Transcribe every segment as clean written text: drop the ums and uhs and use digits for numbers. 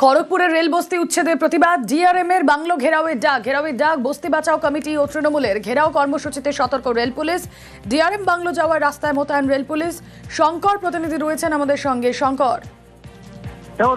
খড়গপুরের rail বস্তি উচ্ছেদের প্রতিবাদ, ডিআরএম এর বাংলো ঘেরাওয়ের ডাক বস্তি বাঁচাও কমিটি ও তৃণমূলের ঘেরাও কর্মসূচিতে সতর্ক রেল পুলিশ। ডিআরএম বাংলো যাওয়ার রাস্তায় মোতায়েন রেল পুলিশ। শঙ্কর প্রতিনিধি রয়েছেন আমাদের সঙ্গে। শঙ্কর,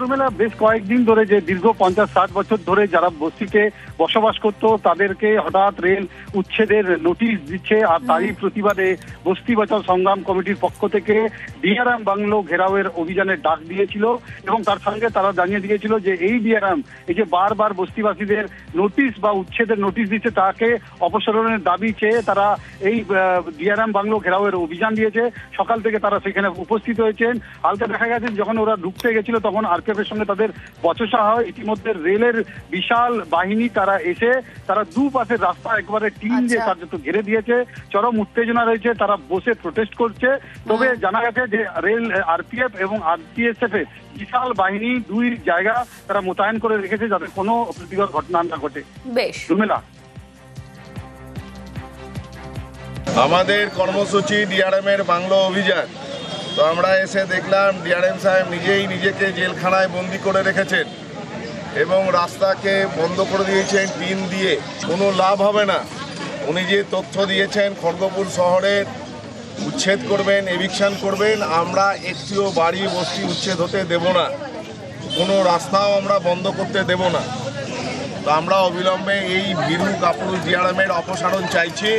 রুমেলা, বেশ কয়েকদিন ধরে যে দীর্ঘ 50-60 বছর ধরে যারা বস্তিতে বসবাস করত তাদেরকে হঠাৎ রেল উচ্ছেদের নোটিশ দিচ্ছে, আর তারই প্রতিবাদে বস্তি বাঁচাও সংগ্রাম কমিটির পক্ষ থেকে ডিআরএম বাংলো ঘেরাওয়ের অভিযানের ডাক দিয়েছিল এবং তার সঙ্গে তারা জানিয়ে দিয়েছিল যে এই ডিআরএম এই যে বারবার বস্তিবাসীদের নোটিশ বা উচ্ছেদের নোটিশ দিচ্ছে তাকে অপসারণের দাবি চেয়ে তারা এই ডিআরএম বাংলো ঘেরাওয়ের অভিযান দিয়েছে। সকাল থেকে তারা সেখানে উপস্থিত হয়েছেন। হালকা দেখা গেছে যখন ওরা ঢুকতে গেছিল তখন আরপিএফ এর সঙ্গে তাদের বচসা হয়। ইতিমধ্যে রেলের বিশাল বাহিনী তারা এসে তারা দুপাশের রাস্তা একবারে টিন দিয়ে কার্যত ঘিরে দিয়েছে। চরম উত্তেজনা রয়েছে, তারা বসে প্রোটেস্ট করছে। তবে জানা গেছে যে রেল আরপিএফ এবং আরপিএসএফ এর বিশাল বাহিনী দুই জায়গা তারা মোতায়েন করে রেখেছে যাতে কোনো প্রতিকূল ঘটনা না ঘটে। বেশ রুমেলা, আমাদের কর্মসূচি ডিআরএম এর বাংলো অভিযান। তো আমরা এসে দেখলাম ডিআরএম সাহেব নিজেই নিজেকে জেলখানায় বন্দি করে রেখেছেন এবং রাস্তাকে বন্ধ করে দিয়েছেন টিন দিয়ে। কোনো লাভ হবে না। উনি যে তথ্য দিয়েছেন খড়গপুর শহরের উচ্ছেদ করবেন, এভিকশন করবেন, আমরা একটিও বাড়ি বস্তি উচ্ছেদ হতে দেব না, কোনো রাস্তাও আমরা বন্ধ করতে দেব না। তো আমরা অবিলম্বে এই ভীরু কাপুরুষ ডিআরএম এর অপসারণ চাইছি।